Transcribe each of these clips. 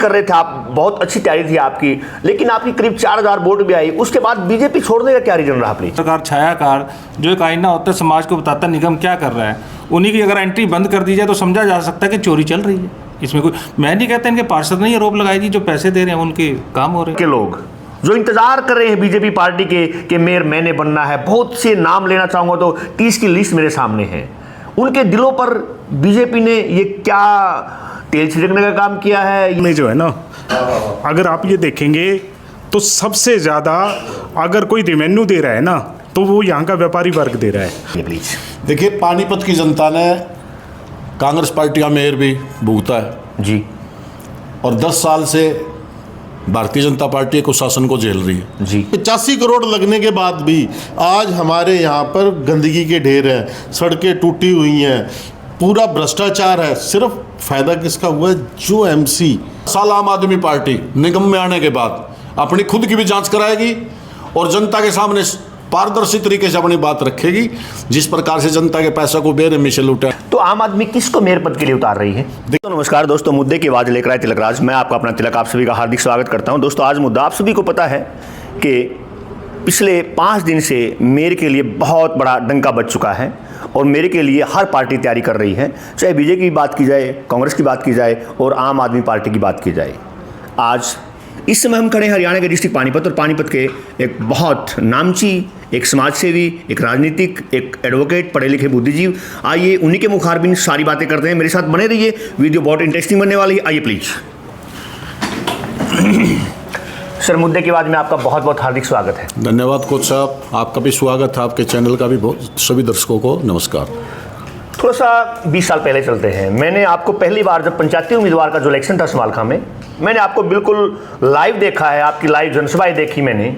कर रहे थे आप, बहुत अच्छी तैयारी थी आपकी, लेकिन आपकी करीब 4000 वोट भी आई, उसके बाद बीजेपी छोड़ने का क्या रीजन रहा प्लीज? सरकार छायाकार जो एक आईना होता है समाज को बताता है निगम क्या कर रहा है, उन्हीं की अगर एंट्री बंद कर दी जाए तो समझा जा सकता है कि चोरी चल रही है। इसमें कोई, मैं नहीं कहता इनके पार्षद ने ये आरोप लगाई थी, जो पैसे दे रहे हैं उनके काम हो रहे हैं। के लोग जो इंतजार कर रहे हैं बीजेपी पार्टी के कि मेयर मैंने बनना है, बहुत से नाम लेना चाहूंगा तो 30 की लिस्ट मेरे सामने है, उनके दिलों पर बीजेपी ने ये क्या तेल छिड़कने का काम किया है? में जो है ना, अगर आप ये देखेंगे तो सबसे ज़्यादा अगर कोई रेवेन्यू दे रहा है ना तो वो यहाँ का व्यापारी वर्ग दे रहा है। प्लीज देखिए, पानीपत की जनता ने कांग्रेस पार्टी का मेयर भी भुगता है जी, और 10 साल से भारतीय जनता पार्टी को शासन को झेल रही है जी। 85 करोड़ लगने के बाद भी आज हमारे यहाँ पर गंदगी के ढेर हैं, सड़कें टूटी हुई हैं, पूरा भ्रष्टाचार है। सिर्फ फायदा किसका हुआ है? जो एमसी। साल आम आदमी पार्टी निगम में आने के बाद अपनी खुद की भी जांच कराएगी और जनता के सामने पारदर्शी तरीके से अपनी बात रखेगी। जिस प्रकार से जनता के पैसा को बेरहमी से लूटा, तो आम आदमी किसको मेयर पद के लिए उतार रही है? तो नमस्कार दोस्तों, मुद्दे की आवाज लेकर आए तिलकराज, मैं आपका अपना तिलक, आप सभी का हार्दिक स्वागत करता हूं। दोस्तों, आज मुद्दा आप सभी को पता है कि पिछले 5 दिन से मेयर के लिए बहुत बड़ा डंका बज चुका है और मेयर के लिए हर पार्टी तैयारी कर रही है, चाहे बीजेपी की बात की जाए, कांग्रेस की बात की जाए और आम आदमी पार्टी की बात की जाए। आज इस समय हम खड़े हैं हरियाणा के डिस्ट्रिक्ट पानीपत, और पानीपत के एक बहुत नामची, एक समाजसेवी, एक राजनीतिक, एक एडवोकेट, पढ़े लिखे बुद्धिजीव, आइए उन्हीं के मुखारबिन सारी बातें करते हैं। मेरे साथ बने रहिए, वीडियो बहुत इंटरेस्टिंग बनने वाली है। आइए प्लीज। सर, मुद्दे के बाद में आपका बहुत बहुत हार्दिक स्वागत है। धन्यवाद कोच साहब, आपका भी स्वागत है, आपके चैनल का भी बहुत, सभी दर्शकों को नमस्कार। थोड़ा सा 20 साल पहले चलते हैं। मैंने आपको पहली बार जब पंचायती उम्मीदवार का जो इलेक्शन था समालखा में, मैंने आपको बिल्कुल लाइव देखा है, आपकी लाइव जनसभाएं देखी मैंने।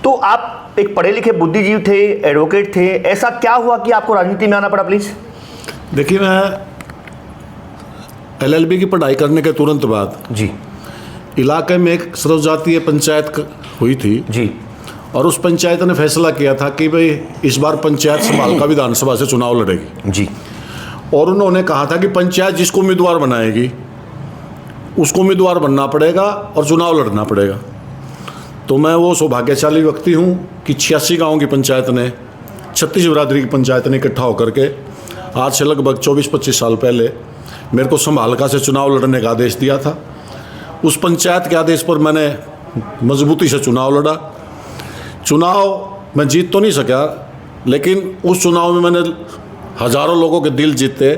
तो आप एक पढ़े लिखे बुद्धिजीवी थे, एडवोकेट थे, ऐसा क्या हुआ कि आपको राजनीति में आना पड़ा प्लीज? देखिए, मैं LLB की पढ़ाई करने के तुरंत बाद जी इलाके में एक सर्वजातीय पंचायत हुई थी जी, और उस पंचायत ने फैसला किया था कि भाई इस बार पंचायत समालखा विधानसभा से चुनाव लड़ेगी जी, और उन्होंने कहा था कि पंचायत जिसको उम्मीदवार बनाएगी उसको उम्मीदवार बनना पड़ेगा और चुनाव लड़ना पड़ेगा। तो मैं वो सौभाग्यशाली व्यक्ति हूँ कि 86 गाँव की पंचायत ने, 36 बिरादरी की पंचायत ने इकट्ठा होकर के आज से लगभग 24-25 साल पहले मेरे को समालखा से चुनाव लड़ने का आदेश दिया था। उस पंचायत के आदेश पर मैंने मजबूती से चुनाव लड़ा। चुनाव मैं जीत तो नहीं सका, लेकिन उस चुनाव में मैंने हज़ारों लोगों के दिल जीते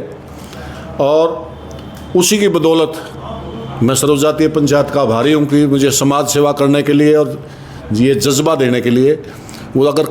और उसी की बदौलत मैं सर्वजातीय पंचायत का आभारी हूँ कि मुझे समाज सेवा करने के लिए और ये जज्बा देने के लिए, वो अगर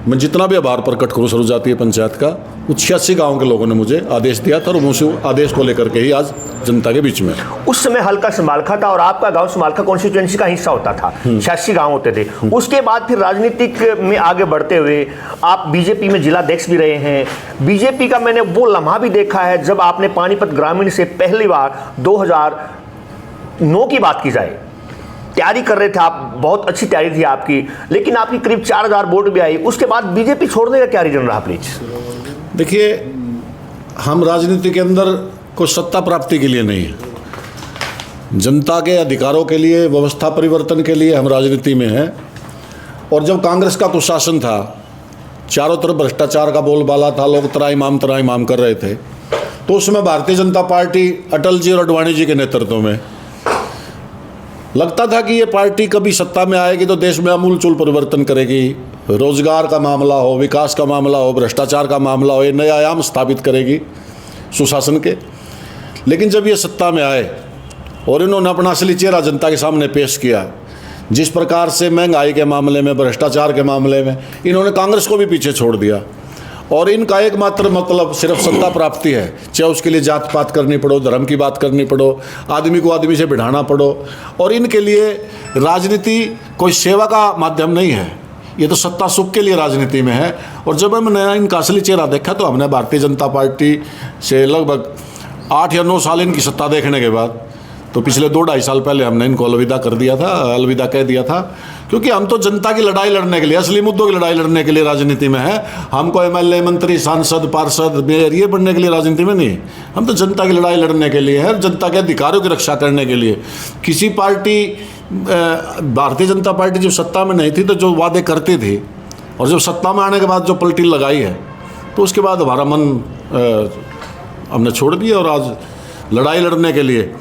मैं जितना भी आभार प्रकट करूँ सर्वजातीय पंचायत का, वो 86 गाँव के लोगों ने मुझे आदेश दिया था और मुझे आदेश को लेकर के ही आज जनता के बीच में। उस समय हल्का समालखा था और आपका गांव समालखा कॉन्स्टिट्यूएंसी का हिस्सा होता था, 86 गांव होते थे। उसके बाद फिर राजनीतिक में आगे बढ़ते हुए आप बीजेपी में जिलाध्यक्ष भी रहे हैं। बीजेपी का मैंने वो लम्हा भी देखा है जब आपने पानीपत ग्रामीण से पहली बार 2009 की बात की जाए, तैयारी कर रहे थे आप, बहुत अच्छी तैयारी थी आपकी, लेकिन आपकी करीब 4000 वोट भी आई, उसके बाद बीजेपी छोड़ने का क्या रीजन रहा प्लीज? देखिए, हम राजनीति के अंदर कोई सत्ता प्राप्ति के लिए नहीं है, जनता के अधिकारों के लिए, व्यवस्था परिवर्तन के लिए हम राजनीति में हैं। और जब कांग्रेस का कुशासन था, चारों तरफ भ्रष्टाचार का बोलबाला था, लोग तराईमाम कर रहे थे, तो उसमें भारतीय जनता पार्टी अटल जी और अडवाणी जी के नेतृत्व में लगता था कि ये पार्टी कभी सत्ता में आएगी तो देश में आमूलचूल परिवर्तन करेगी, रोजगार का मामला हो, विकास का मामला हो, भ्रष्टाचार का मामला हो, ये नए आयाम स्थापित करेगी सुशासन के। लेकिन जब ये सत्ता में आए और इन्होंने अपना असली चेहरा जनता के सामने पेश किया, जिस प्रकार से महंगाई के मामले में, भ्रष्टाचार के मामले में इन्होंने कांग्रेस को भी पीछे छोड़ दिया, और इनका एकमात्र मतलब सिर्फ सत्ता प्राप्ति है, चाहे उसके लिए जात पात करनी पड़ो, धर्म की बात करनी पड़ो, आदमी को आदमी से भिड़ाना पड़ो, और इनके लिए राजनीति कोई सेवा का माध्यम नहीं है, ये तो सत्ता सुख के लिए राजनीति में है। और जब हमने इनका असली चेहरा देखा तो हमने भारतीय जनता पार्टी से लगभग 8 या 9 साल इनकी सत्ता देखने के बाद तो पिछले 2-2.5 साल पहले हमने इनको अलविदा कह दिया था, क्योंकि हम तो जनता की लड़ाई लड़ने के लिए, असली मुद्दों की लड़ाई लड़ने के लिए राजनीति में है। हमको एमएलए, मंत्री, सांसद, पार्षद, मेयर ये बनने के लिए राजनीति में नहीं है। हम तो जनता की लड़ाई लड़ने के लिए है, जनता के अधिकारों की रक्षा करने के लिए। किसी पार्टी, भारतीय जनता पार्टी जब सत्ता में नहीं थी तो जो वादे करती थी, और जब सत्ता में आने के बाद जो पलटी लगाई है, तो उसके बाद हमारा मन हमने छोड़ दिया। और आज लड़ाई लड़ने के लिए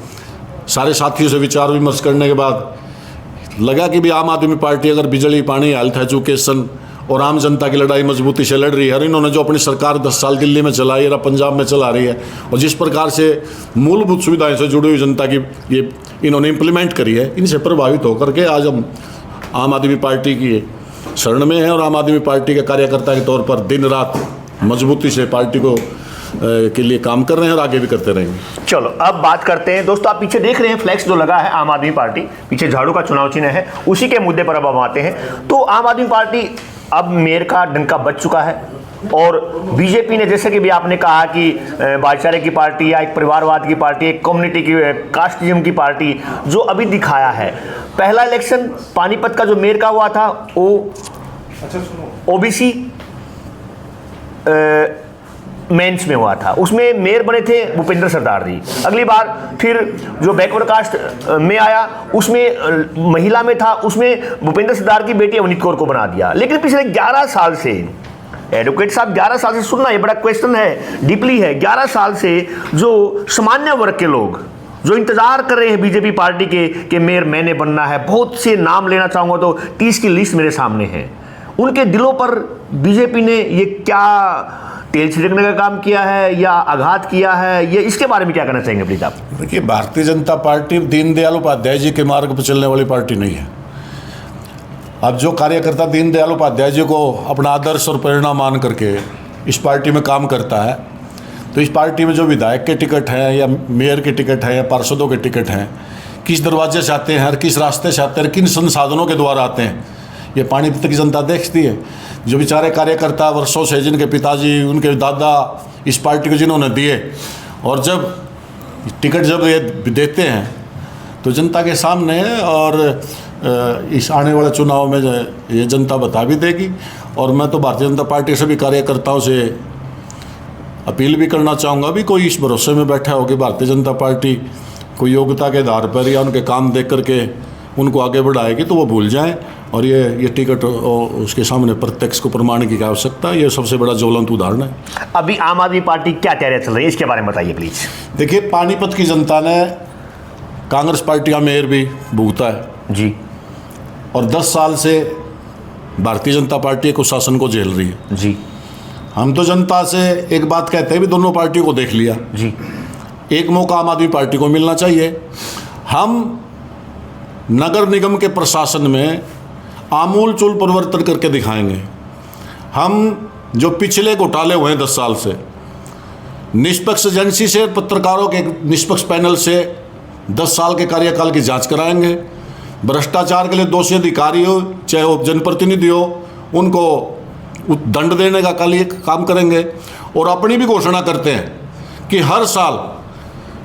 सारे साथियों से विचार विमर्श करने के बाद लगा कि भी आम आदमी पार्टी अगर बिजली, पानी, हेल्थ, एजुकेशन और आम जनता की लड़ाई मजबूती से लड़ रही है, और इन्होंने जो अपनी सरकार 10 साल दिल्ली में चलाई है, पंजाब में चला रही है, और जिस प्रकार से मूलभूत सुविधाएं से जुड़ी हुई जनता की ये इन्होंने इम्प्लीमेंट करी है, इनसे प्रभावित होकर के आज हम आम आदमी पार्टी की शरण में हैं, और आम आदमी पार्टी के कार्यकर्ता के तौर पर दिन रात मजबूती से पार्टी को के लिए काम कर रहे हैं और आगे भी करते रहेंगे। चलो अब बात करते हैं दोस्तों, आप पीछे देख रहे हैं फ्लैक्स जो लगा है आम आदमी पार्टी, पीछे झाड़ू का चुनाव चिन्ह है, उसी के मुद्दे पर अब हम आते हैं। तो आम आदमी पार्टी अब मेयर का डंका बज चुका है, और बीजेपी ने, जैसे कि भी आपने कहा कि भाईचारे की पार्टी या एक परिवारवाद की पार्टी, एक कम्युनिटी की, कास्टिज्म की पार्टी जो अभी दिखाया है। पहला इलेक्शन पानीपत का जो मेयर का हुआ था वो ओबीसी मेंस में हुआ था, उसमें मेयर बने थे भूपेंद्र सरदार जी। अगली बार फिर जो बैकवर्ड कास्ट में आया उसमें महिला में था, उसमें भूपेंद्र सरदार की बेटी अवनीत कौर को बना दिया। लेकिन पिछले 11 साल से, एडवोकेट साहब 11 साल से सुनना, ये बड़ा क्वेश्चन है, डीपली है, 11 साल से जो सामान्य वर्ग के लोग जो इंतजार कर रहे हैं बीजेपी पार्टी के कि मेयर मैंने बनना है, बहुत से नाम लेना चाहूँगा तो 30 की लिस्ट मेरे सामने है, उनके दिलों पर बीजेपी ने ये क्या तेल छिड़कने का काम किया है या आघात किया है, ये इसके बारे में क्या कहना चाहेंगे प्लीज आप? देखिए, भारतीय जनता पार्टी दीनदयाल उपाध्याय जी के मार्ग पर चलने वाली पार्टी नहीं है। अब जो कार्यकर्ता दीनदयाल उपाध्याय जी को अपना आदर्श और प्रेरणा मान करके इस पार्टी में काम करता है, तो इस पार्टी में जो विधायक के टिकट हैं या मेयर के टिकट हैं या पार्षदों के टिकट हैं, किस दरवाजे से आते हैं और किस रास्ते से आते हैं, किन संसाधनों के द्वारा आते हैं, ये पानीपत की जनता देखती है। जो बेचारे कार्यकर्ता वर्षों से, जिनके पिताजी, उनके दादा इस पार्टी को जिन्होंने दिए, और जब टिकट जब ये देते हैं तो जनता के सामने है, और इस आने वाले चुनाव में ये जनता बता भी देगी। और मैं तो भारतीय जनता पार्टी के सभी कार्यकर्ताओं से अपील भी करना चाहूँगा, भी कोई इस भरोसे में बैठा हो कि भारतीय जनता पार्टी कोई योग्यता के आधार पर या उनके काम देख करके उनको आगे बढ़ाएगी, तो वो भूल जाएं। और ये टिकट उसके सामने प्रत्यक्ष को प्रमाण की आवश्यकता है, ये सबसे बड़ा ज्वलंत उदाहरण है। अभी आम आदमी पार्टी क्या तैयारियां चल रही है, इसके बारे में बताइए प्लीज। देखिए, पानीपत की जनता ने कांग्रेस पार्टी का मेयर भी भुगता है जी, और 10 साल से भारतीय जनता पार्टी को शासन को झेल रही है जी। हम तो जनता से एक बात कहते हैं भी दोनों पार्टियों को देख लिया जी, एक मौका आम आदमी पार्टी को मिलना चाहिए। हम नगर निगम के प्रशासन में आमूल चूल परिवर्तन करके दिखाएंगे। हम जो पिछले घोटाले हुए हैं 10 साल से, निष्पक्ष एजेंसी से, पत्रकारों के निष्पक्ष पैनल से 10 साल के कार्यकाल की जांच कराएंगे। भ्रष्टाचार के लिए दोषी अधिकारी हो, चाहे वो जनप्रतिनिधि हो, उनको दंड देने का काम करेंगे। और अपनी भी घोषणा करते हैं कि हर साल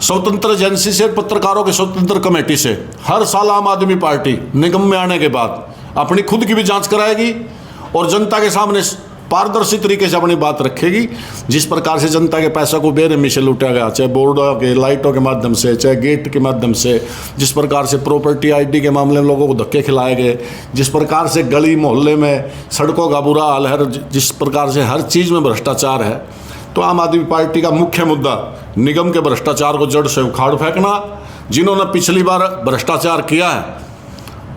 स्वतंत्र एजेंसी से, पत्रकारों की स्वतंत्र कमेटी से हर साल आम आदमी पार्टी निगम में आने के बाद अपनी खुद की भी जांच कराएगी और जनता के सामने पारदर्शी तरीके से अपनी बात रखेगी। जिस प्रकार से जनता के पैसा को बेरहमी से लूटा गया, चाहे बोर्डों के लाइटों के माध्यम से, चाहे गेट के माध्यम से, जिस प्रकार से प्रॉपर्टी आईडी के मामले में लोगों को धक्के खिलाए गए, जिस प्रकार से गली मोहल्ले में सड़कों का बुरा हाल है, जिस प्रकार से हर चीज़ में भ्रष्टाचार है, तो आम आदमी पार्टी का मुख्य मुद्दा निगम के भ्रष्टाचार को जड़ से उखाड़ फेंकना। जिन्होंने पिछली बार भ्रष्टाचार किया है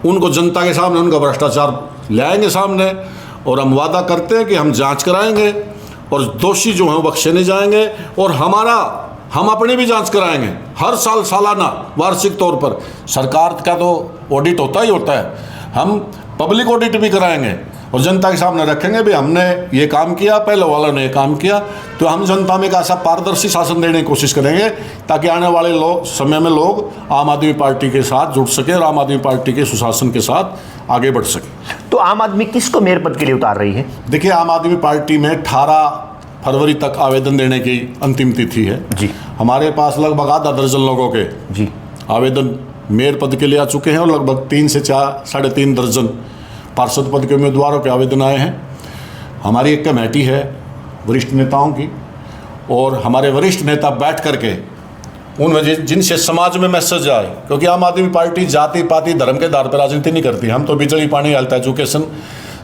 उनको जनता के सामने उनका भ्रष्टाचार लाएंगे सामने, और हम वादा करते हैं कि हम जांच कराएंगे और दोषी जो हैं वो बख्शे नहीं जाएंगे। और हम अपनी भी जांच कराएंगे हर साल, सालाना, वार्षिक तौर पर। सरकार का तो ऑडिट होता ही होता है, हम पब्लिक ऑडिट भी कराएंगे और जनता के सामने रखेंगे भी हमने ये काम किया, पहले वाला ने ये काम किया। तो हम जनता में एक ऐसा पारदर्शी शासन देने की कोशिश करेंगे ताकि आने वाले समय में लोग आम आदमी पार्टी के साथ जुड़ सके और आम आदमी पार्टी के सुशासन के साथ आगे बढ़ सके। तो आम आदमी किसको मेयर पद के लिए उतार रही है? देखिए, आम आदमी पार्टी में 18 फरवरी तक आवेदन देने की अंतिम तिथि है जी। हमारे पास लगभग आधा दर्जन लोगों के जी आवेदन मेयर पद के लिए आ चुके हैं और लगभग 3 से 3.5 दर्जन पार्षद पद के उम्मीदवारों के आवेदन आए हैं। हमारी एक कमेटी है वरिष्ठ नेताओं की, और हमारे वरिष्ठ नेता बैठ करके उन जिनसे समाज में मैसेज आए, क्योंकि आम आदमी पार्टी जाति पाति धर्म के आधार पर राजनीति नहीं करती। हम तो बिजली पानी हेल्थ एजुकेशन,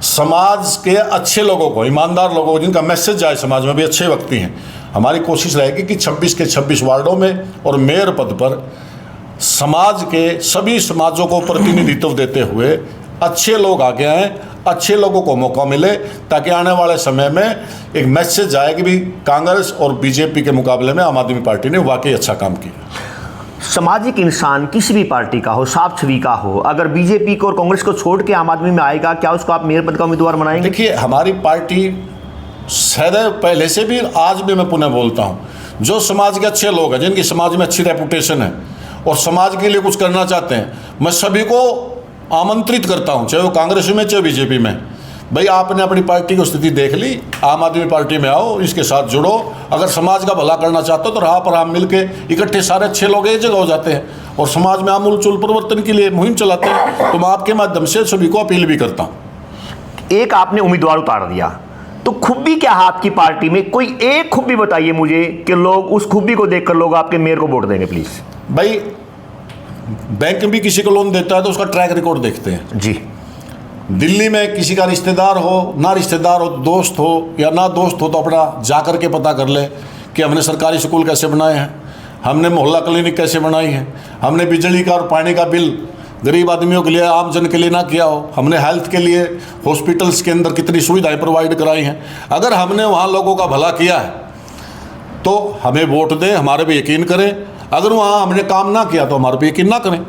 समाज के अच्छे लोगों को, ईमानदार लोगों को, जिनका मैसेज जाए समाज में भी अच्छे व्यक्ति हैं। हमारी कोशिश रहेगी कि 26 के 26 वार्डों में और मेयर पद पर समाज के सभी समाजों को प्रतिनिधित्व देते हुए अच्छे लोग आगे आएँ, अच्छे लोगों को मौका मिले, ताकि आने वाले समय में एक मैसेज आए कि भी कांग्रेस और बीजेपी के मुकाबले में आम आदमी पार्टी ने वाकई अच्छा काम किया। सामाजिक इंसान किसी भी पार्टी का हो, साफ छवि का हो, अगर बीजेपी को और कांग्रेस को छोड़ के आम आदमी में आएगा, क्या उसको आप मेयर पद का उम्मीदवार बनाएंगे? देखिए, हमारी पार्टी सदैव पहले से भी, आज भी मैं पुनः बोलता हूँ, जो समाज के अच्छे लोग हैं, जिनकी समाज में अच्छी रेपुटेशन है और समाज के लिए कुछ करना चाहते हैं, मैं सभी को आमंत्रित करता हूं, चाहे वो कांग्रेस में चाहे बीजेपी में। भाई, आपने अपनी पार्टी की स्थिति देख ली, आम आदमी पार्टी में आओ, इसके साथ जुड़ो। अगर समाज का भला करना चाहते हो तो राह पर हम मिल के इकट्ठे सारे अच्छे लोग एक जगह हो जाते हैं और समाज में आमूल चूल परिवर्तन के लिए मुहिम चलाते हैं। तो मैं आपके माध्यम से सभी को अपील भी करता हूँ। एक आपने उम्मीदवार उतार दिया, तो खूबी क्या है आपकी पार्टी में? कोई एक खूबी बताइए मुझे कि लोग उस खूबी को देखकर लोग आपके मेयर को वोट देंगे प्लीज। भाई, बैंक भी किसी को लोन देता है तो उसका ट्रैक रिकॉर्ड देखते हैं जी। दिल्ली में किसी का रिश्तेदार हो, ना रिश्तेदार हो, दोस्त हो या ना दोस्त हो, तो अपना जा कर के पता कर ले कि हमने सरकारी स्कूल कैसे बनाए हैं, हमने मोहल्ला क्लिनिक कैसे बनाई है, हमने बिजली का और पानी का बिल गरीब आदमियों के लिए, आम जन के लिए ना किया हो, हमने हेल्थ के लिए हॉस्पिटल्स के अंदर कितनी सुविधाएं प्रोवाइड कराई हैं। अगर हमने वहाँ लोगों का भला किया है तो हमें वोट दें, हमारे पे यकीन करें। अगर वहाँ हमने काम ना किया तो हमारे पे यकीन ना करें।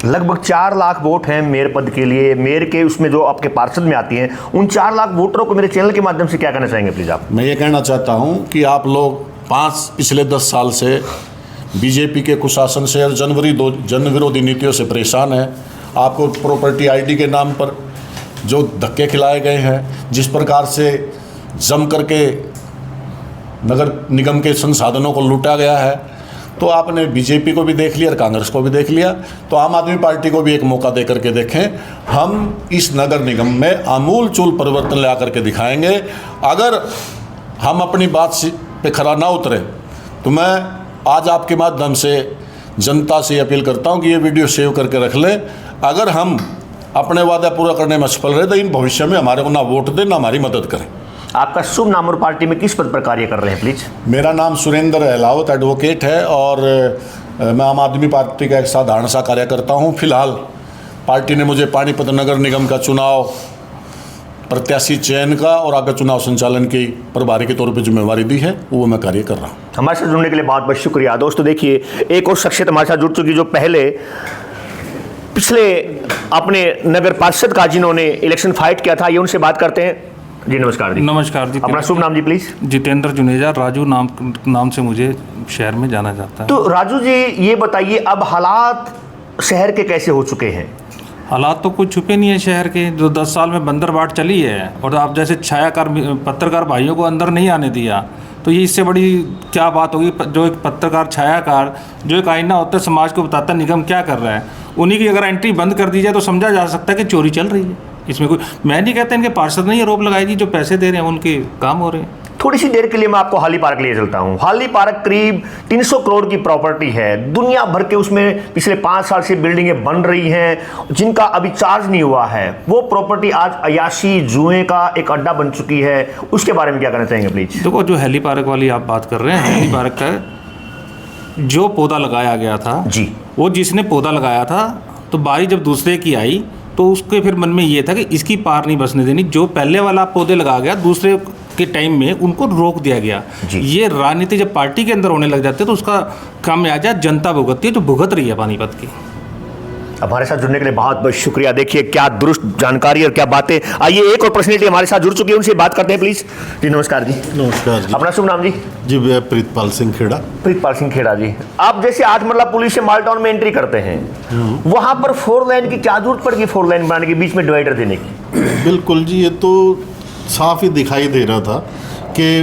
लगभग 4 लाख वोट हैं मेयर पद के लिए। मेयर के उसमें जो आपके पार्षद में आती हैं, उन 4 लाख वोटरों को मेरे चैनल के माध्यम से क्या कहना चाहेंगे प्लीज़ आप? मैं ये कहना चाहता हूँ कि आप लोग पिछले 10 साल से बीजेपी के कुशासन से और जन विरोधी नीतियों से परेशान हैं। आपको प्रॉपर्टी आईडी के नाम पर जो धक्के खिलाए गए हैं, जिस प्रकार से जम करके नगर निगम के संसाधनों को लूटा गया है, तो आपने बीजेपी को भी देख लिया और कांग्रेस को भी देख लिया, तो आम आदमी पार्टी को भी एक मौका दे करके देखें। हम इस नगर निगम में आमूल चूल परिवर्तन ला करके दिखाएंगे। अगर हम अपनी बात पे खरा ना उतरे तो मैं आज आपके माध्यम से जनता से अपील करता हूं कि ये वीडियो सेव करके रख लें। अगर हम अपने वादा पूरा करने में सफल रहे तो इन भविष्य में हमारे को ना वोट दें, ना हमारी मदद करें। आपका शुभ नाम और पार्टी में किस पद पर कार्य कर रहे हैं प्लीज? मेरा नाम सुरेंद्र अहलावत एडवोकेट है और मैं आम आदमी पार्टी का एक साधारण सा कार्यकर्ता हूं। फिलहाल पार्टी ने मुझे पानीपत नगर निगम का चुनाव प्रत्याशी चयन का और आगे चुनाव संचालन की प्रभारी के तौर पर जिम्मेवारी दी है, वो मैं कार्य कर रहा हूँ। हमारे साथ जुड़ने के लिए बहुत बहुत शुक्रिया। दोस्तों देखिए, एक और शख्सियत हमारे साथ जुड़ चुकी जो पहले पिछले अपने नगर पार्षद का जिन्होंने इलेक्शन फाइट किया था, ये उनसे बात करते हैं। जी नमस्कार जी। नमस्कार जी। अपना शुभ नाम जी प्लीज? जितेंद्र जुनेजा, राजू नाम से मुझे शहर में जाना जाता है। तो राजू जी, ये बताइए अब हालात शहर के कैसे हो चुके हैं? हालात तो कुछ छुपे नहीं है शहर के। जो 10 साल में बंदर बाट चली है और आप जैसे छायाकार पत्रकार भाइयों को अंदर नहीं आने दिया, तो ये इससे बड़ी क्या बात होगी? जो एक पत्रकार छायाकार जो एक आईना होता है समाज को बताता निगम क्या कर रहा है, उन्हीं की अगर एंट्री बंद कर दी जाए तो समझा जा सकता है कि चोरी चल रही है। इसमें कोई, मैं नहीं कहता इनके पार्षद ने ये आरोप लगाई जी, जो पैसे दे रहे हैं उनके काम हो रहे हैं। थोड़ी सी देर के लिए मैं आपको हाली पार्क ले चलता हूँ। हाली पार्क करीब 300 करोड़ की प्रॉपर्टी है। दुनिया भर के उसमें पिछले 5 साल से बिल्डिंगें बन रही हैं जिनका अभी चार्ज नहीं हुआ है। वो प्रॉपर्टी आज अयाशी जुए का एक अड्डा बन चुकी है। उसके बारे में क्या कहना चाहेंगे प्लीज? देखो, जो हेली पार्क वाली आप बात कर रहे हैं, हेली पार्क का जो पौधा लगाया गया था जी, वो जिसने पौधा लगाया था, तो बारी जब दूसरे की आई तो उसके फिर मन में ये था कि इसकी पार नहीं बसने देनी। जो पहले वाला पौधे लगा गया, दूसरे के टाइम में उनको रोक दिया गया। ये राजनीति जब पार्टी के अंदर होने लग जाते तो उसका काम में आ जाए जनता भुगतती है, जो भुगत रही है पानीपत की। हमारे साथ जुड़ने के लिए बहुत बहुत शुक्रिया। देखिए क्या दुरुस्त जानकारी और क्या बातें। आइए एक और पर्सनैलिटी हमारे साथ जुड़ चुकी है, उनसे बात करते हैं प्लीज। जी नमस्कार जी। नमस्कार जी। अपना शुभ नाम जी? जी मैं प्रीतपाल सिंह खेड़ा। प्रीतपाल सिंह खेड़ा जी, आप जैसे आठमरला पुलिस से मालटाउन में एंट्री करते हैं, वहां पर 4 लाइन की क्या जरूरत पड़ेगी? 4 लाइन बनाने के बीच में डिवाइडर देने की? बिल्कुल जी, ये तो साफ ही दिखाई दे रहा था कि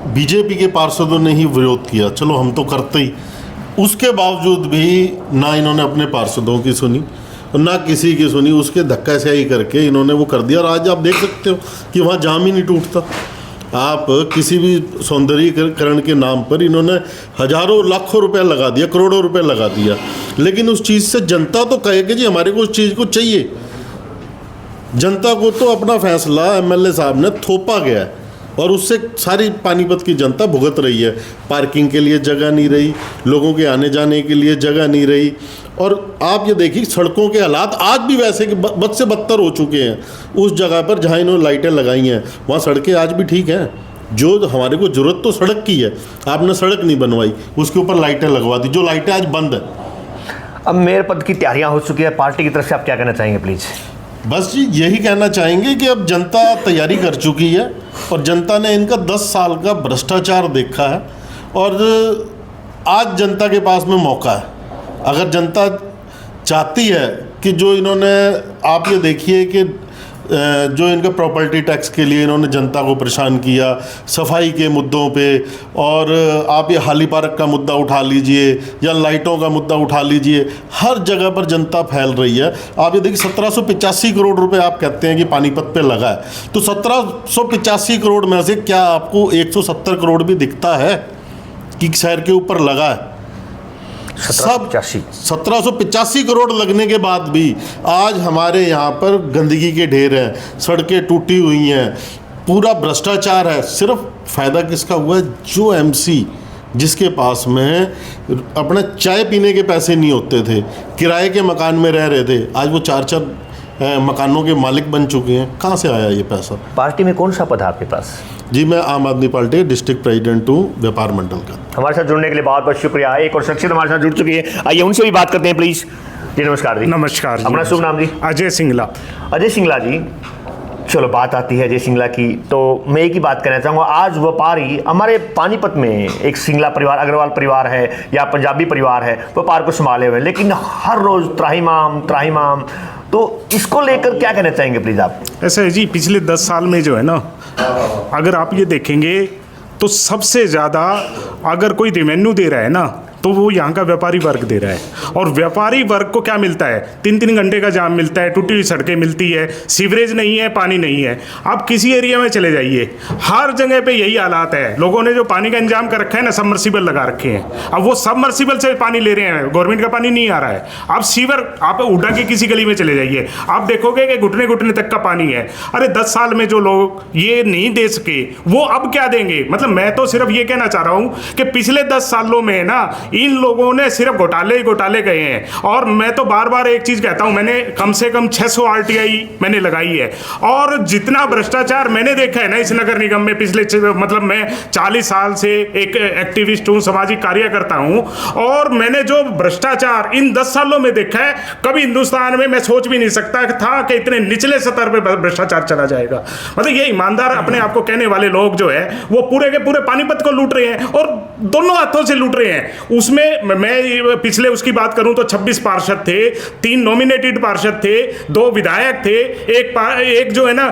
बीजेपी के पार्षदों ने ही विरोध किया। चलो हम तो करते ही, उसके बावजूद भी ना इन्होंने अपने पार्षदों की सुनी और ना किसी की सुनी। उसके धक्का सही करके इन्होंने वो कर दिया। और आज आप देख सकते हो कि वहाँ जाम ही नहीं टूटता। आप किसी भी सौंदर्यीकरण के नाम पर इन्होंने हजारों लाखों रुपया लगा दिया, करोड़ों रुपया लगा दिया, लेकिन उस चीज़ से जनता तो कहे कि जी हमारे को उस चीज़ को चाहिए। जनता को तो अपना फैसला एमएलए साहब ने थोपा गया है और उससे सारी पानीपत की जनता भुगत रही है। पार्किंग के लिए जगह नहीं रही, लोगों के आने जाने के लिए जगह नहीं रही। और आप ये देखिए सड़कों के हालात आज भी वैसे कि बद से बदतर हो चुके हैं। उस जगह पर जहाँ इन्होंने लाइटें लगाई हैं वहाँ सड़कें आज भी ठीक हैं। जो हमारे को ज़रूरत तो सड़क की है, आपने सड़क नहीं बनवाई, उसके ऊपर लाइटें लगवा दी, जो लाइटें आज बंद है। अब मेयर पद की तैयारियां हो चुकी है, पार्टी की तरफ से आप क्या कहना चाहेंगे प्लीज़? बस जी यही कहना चाहेंगे कि अब जनता तैयारी कर चुकी है और जनता ने इनका 10 साल का भ्रष्टाचार देखा है और आज जनता के पास में मौका है। अगर जनता चाहती है कि जो इन्होंने, आप ये देखिए कि जो इनका प्रॉपर्टी टैक्स के लिए इन्होंने जनता को परेशान किया, सफाई के मुद्दों पे, और आप ये हाली पार्क का मुद्दा उठा लीजिए या लाइटों का मुद्दा उठा लीजिए, हर जगह पर जनता फैल रही है। आप ये देखिए 1785 करोड़ रुपए आप कहते हैं कि पानीपत पे लगा है, तो 1785 करोड़ में से क्या आपको 170 करोड़ भी दिखता है कि शहर के ऊपर लगा है? सब 1785 करोड़ लगने के बाद भी आज हमारे यहाँ पर गंदगी के ढेर हैं, सड़कें टूटी हुई हैं, पूरा भ्रष्टाचार है। सिर्फ फ़ायदा किसका हुआ है? जो एमसी जिसके पास में अपने चाय पीने के पैसे नहीं होते थे, किराए के मकान में रह रहे थे, आज वो 4-4 मकानों के मालिक बन चुके हैं। कहाँ से आया ये पैसा? पार्टी में कौन सा पद है आपके पास? जी मैं आम आदमी पार्टी डिस्ट्रिक्ट प्रेसिडेंट हूँ व्यापार मंडल का। हमारे साथ जुड़ने के लिए बहुत बहुत शुक्रिया। एक और शख्सियत हमारे साथ जुड़ चुकी है, आइए उनसे भी बात करते हैं प्लीज़। जी नमस्कार जी। नमस्कार जी। अपना शुभ नाम जी? अजय सिंगला। अजय सिंगला जी, चलो बात आती है अजय सिंगला की, तो मैं एक ही बात कहना चाहूँगा। आज व्यापारी हमारे पानीपत में एक सिंगला परिवार, अग्रवाल परिवार है या पंजाबी परिवार है, व्यापार को संभाले हुए, लेकिन हर रोज़ त्राहिमाम, तो इसको लेकर क्या कहना चाहेंगे प्लीज़ आप? ऐसा है जी, पिछले 10 साल में जो है ना, अगर आप ये देखेंगे तो सबसे ज़्यादा अगर कोई रेवेन्यू दे रहा है ना तो वो यहाँ का व्यापारी वर्ग दे रहा है। और व्यापारी वर्ग को क्या मिलता है? 3-3 घंटे का जाम मिलता है, टूटी हुई सड़कें मिलती है, सीवरेज नहीं है, पानी नहीं है। आप किसी एरिया में चले जाइए, हर जगह पे यही हालात है। लोगों ने जो पानी का इंतजाम कर रखा है ना, सबमर्सिबल लगा रखे हैं। अब वो सबमर्सिबल से पानी ले रहे हैं, गवर्नमेंट का पानी नहीं आ रहा है। आप सीवर, आप उड़ा के किसी गली में चले जाइए, आप देखोगे कि घुटने घुटने तक का पानी है। अरे 10 साल में जो लोग ये नहीं दे सके वो अब क्या देंगे? मतलब मैं तो सिर्फ ये कहना चाह रहा हूँ कि पिछले 10 सालों में ना इन लोगों ने सिर्फ घोटाले ही घोटाले गए हैं। और मैं तो बार बार एक चीज कहता हूं, मैंने कम से कम 600 RTI मैंने लगाई है, और जितना भ्रष्टाचार मैंने देखा है ना इस नगर निगम में पिछले, मतलब मैं 40 साल से एक एक्टिविस्ट हूं, सामाजिक कार्यकर्ता हूं, और मैंने जो भ्रष्टाचार इन 10 सालों में देखा है, कभी हिंदुस्तान में मैं सोच भी नहीं सकता था कि इतने निचले स्तर पर भ्रष्टाचार चला जाएगा। मतलब ये ईमानदार अपने आप को कहने वाले लोग जो है वो पूरे के पूरे पानीपत को लूट रहे हैं और दोनों हाथों से लूट रहे हैं। उसमें मैं पिछले उसकी बात करूं तो 26 पार्षद थे, 3 नॉमिनेटेड पार्षद थे, 2 विधायक थे, एक जो है ना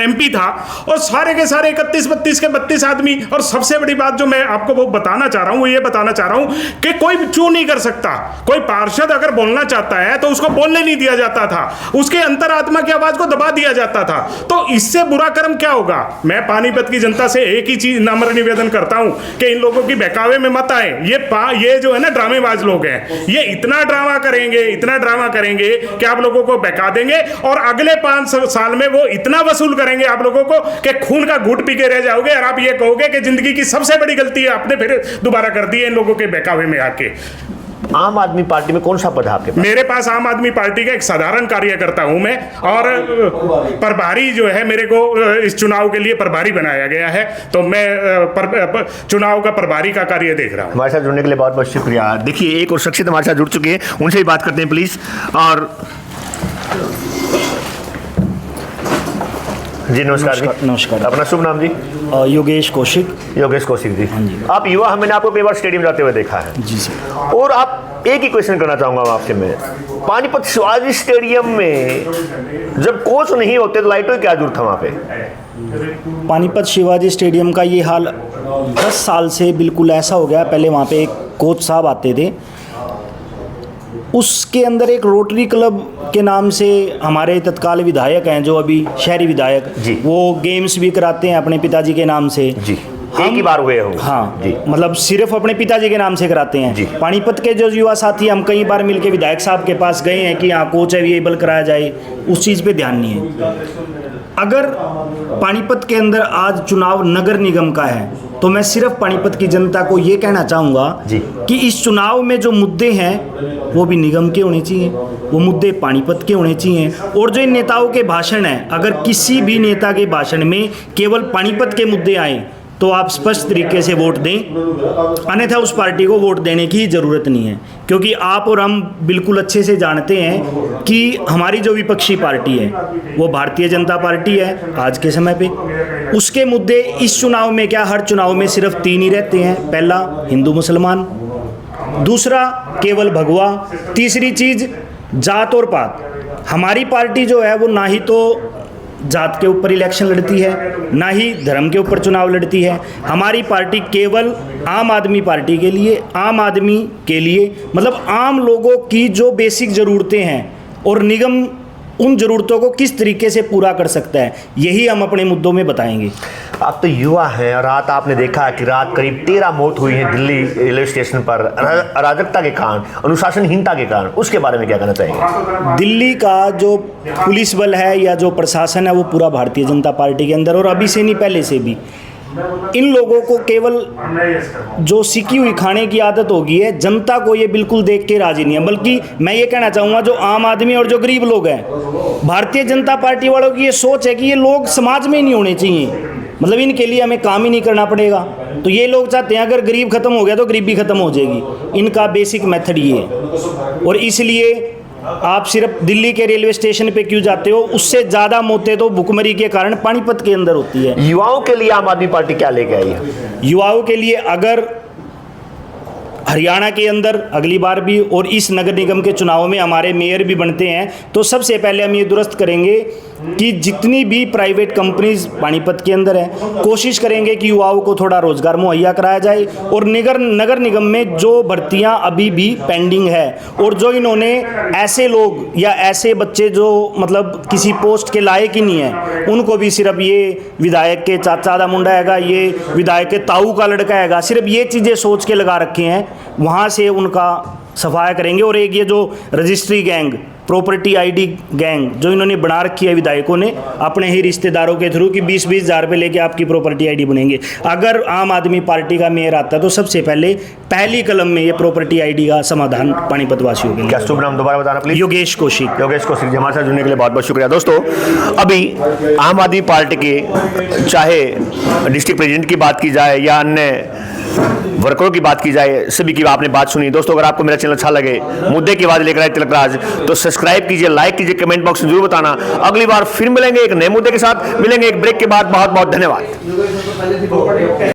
MP था, और सारे के सारे 31-32 के 32 आदमी। और सबसे बड़ी बात जो मैं आपको वो बताना चाह रहा हूं, वो ये बताना चाह रहा हूं कि कोई चू नहीं कर सकता। कोई पार्षद अगर बोलना चाहता है तो उसको बोलने नहीं दिया जाता था, उसके अंतरात्मा की आवाज को दबा दिया जाता था। तो इससे बुरा कर्म क्या होगा? मैं पानीपत की जनता से एक ही चीज नम्र निवेदन करता हूं कि इन लोगों की बहकावे में मत आए। ये जो है ना ड्रामेबाज लोग हैं, ये इतना ड्रामा करेंगे कि आप लोगों को बहका देंगे, और अगले 5 साल में वो इतना वसूल करेंगे आप लोगों को कि खून का घूंट पी के रह जाओगे, और आप ये कहोगे कि जिंदगी की सबसे बड़ी गलती है आपने फिर दोबारा कर दी है इन लोगों के बहकावे में आके। आम आदमी पार्टी में कौन सा पद है आपके पास? मेरे पास आम आदमी पार्टी का एक साधारण कार्यकर्ता हूं मैं, और प्रभारी जो है मेरे को इस चुनाव के लिए प्रभारी बनाया गया है, तो मैं चुनाव का प्रभारी का कार्य देख रहा हूं। हमारे साथ जुड़ने के लिए बहुत बहुत शुक्रिया। देखिए एक और शख्सियत हमारे साथ जुड़ चुकी है, उनसे भी बात करते हैं प्लीज। और जी नमस्कार जी। नमस्कार। अपना शुभ नाम जी? योगेश कौशिक। योगेश कौशिक जी। हाँ जी। आप युवा हैं, मैंने आपको कई बार स्टेडियम जाते हुए देखा है जी सर। और आप एक ही क्वेश्चन करना चाहूंगा आपसे मैं, पानीपत शिवाजी स्टेडियम में जब कोच नहीं होते तो लाइटों की क्या जरूरत है वहाँ पे? पानीपत शिवाजी स्टेडियम का ये हाल 10 साल से बिल्कुल ऐसा हो गया। पहले वहाँ पे एक कोच साहब आते थे, उसके अंदर एक रोटरी क्लब के नाम से हमारे तत्काल विधायक हैं जो अभी शहरी विधायक जी। वो गेम्स भी कराते हैं अपने पिताजी के नाम से जी, एक ही बार हुए हो? हाँ जी, मतलब सिर्फ अपने पिताजी के नाम से कराते जी। हैं। पानीपत के जो युवा साथी, हम कई बार मिलके विधायक साहब के पास गए हैं कि यहाँ कोच अवेलेबल कराया जाए, उस चीज़ पे ध्यान नहीं है। अगर पानीपत के अंदर आज चुनाव नगर निगम का है तो मैं सिर्फ पानीपत की जनता को ये कहना चाहूँगा जी। कि इस चुनाव में जो मुद्दे हैं वो भी निगम के होने चाहिए, वो मुद्दे पानीपत के होने चाहिए। और जो इन नेताओं के भाषण हैं, अगर किसी भी नेता के भाषण में केवल पानीपत के मुद्दे आए तो आप स्पष्ट तरीके से वोट दें, अन्यथा उस पार्टी को वोट देने की ज़रूरत नहीं है। क्योंकि आप और हम बिल्कुल अच्छे से जानते हैं कि हमारी जो विपक्षी पार्टी है वो भारतीय जनता पार्टी है आज के समय पे। उसके मुद्दे इस चुनाव में क्या, हर चुनाव में सिर्फ 3 ही रहते हैं। पहला हिंदू मुसलमान, दूसरा केवल भगवा, तीसरी चीज़ जात और पात। हमारी पार्टी जो है वो ना ही तो जात के ऊपर इलेक्शन लड़ती है, ना ही धर्म के ऊपर चुनाव लड़ती है। हमारी पार्टी केवल आम आदमी पार्टी के लिए, आम आदमी के लिए, मतलब आम लोगों की जो बेसिक ज़रूरतें हैं और निगम उन ज़रूरतों को किस तरीके से पूरा कर सकता है, यही हम अपने मुद्दों में बताएंगे। आप तो युवा हैं और रात आपने देखा कि रात करीब 13 मौत हुई है दिल्ली रेलवे स्टेशन पर अराजकता के कारण, अनुशासनहीनता के कारण, उसके बारे में क्या कहना चाहेंगे? दिल्ली का जो पुलिस बल है या जो प्रशासन है वो पूरा भारतीय जनता पार्टी के अंदर, और अभी से नहीं पहले से भी इन लोगों को केवल जो सिकी हुई खाने की आदत होगी है, जनता को ये बिल्कुल देख के राजी नहीं है। बल्कि मैं ये कहना चाहूँगा जो आम आदमी और जो गरीब लोग हैं, भारतीय जनता पार्टी वालों की ये सोच है कि ये लोग समाज में ही नहीं होने चाहिए, मतलब इनके लिए हमें काम ही नहीं करना पड़ेगा। तो ये लोग चाहते हैं अगर गरीब खत्म हो गया तो गरीबी खत्म हो जाएगी। इनका बेसिक मेथड ये है। और इसलिए आप सिर्फ दिल्ली के रेलवे स्टेशन पे क्यों जाते हो, उससे ज़्यादा मौतें तो भुखमरी के कारण पानीपत के अंदर होती है। युवाओं के लिए आम आदमी पार्टी क्या लेके आई है? युवाओं के लिए अगर हरियाणा के अंदर अगली बार भी और इस नगर निगम के चुनाव में हमारे मेयर भी बनते हैं तो सबसे पहले हम ये दुरुस्त करेंगे कि जितनी भी प्राइवेट कंपनीज पानीपत के अंदर है, कोशिश करेंगे कि युवाओं को थोड़ा रोजगार मुहैया कराया जाए। और नगर निगम में जो भर्तियां अभी भी पेंडिंग है और जो इन्होंने ऐसे लोग या ऐसे बच्चे जो मतलब किसी पोस्ट के लायक ही नहीं है, उनको भी सिर्फ ये विधायक के चाचा दा मुंडा हैगा, ये विधायक के ताऊ का लड़का हैगा, सिर्फ ये चीज़ें सोच के लगा रखे हैं, वहाँ से उनका सफाया करेंगे। और एक ये जो registry gang, property ID gang जो इन्होंने बना रखी है विधायकों ने अपने ही रिश्तेदारों के थ्रू कि 20-20 हज़ार रुपये लेके आपकी प्रॉपर्टी आईडी बनेंगे। अगर आम आदमी पार्टी का मेयर आता है तो सबसे पहले पहली कलम में ये प्रॉपर्टी आईडी का समाधान पानीपत वासियों के लिए। क्या शुभ नाम दोबारा बताना प्लीज? योगेश कौशिक। योगेश कौशिक जी, हमारे साथ जुड़ने के लिए बहुत बहुत शुक्रिया। दोस्तों, अभी आम आदमी पार्टी के चाहे डिस्ट्रिक्ट प्रेसिडेंट की बात की जाए या अन्य वर्करों की बात की जाए, सभी की आपने बात सुनी। दोस्तों, अगर आपको मेरा चैनल अच्छा लगे, मुद्दे की आवाज लेकर आए तिलक राज, तो सब्सक्राइब कीजिए, लाइक कीजिए, कमेंट बॉक्स में जरूर बताना। अगली बार फिर मिलेंगे एक नए मुद्दे के साथ, मिलेंगे एक ब्रेक के बाद। बहुत बहुत धन्यवाद।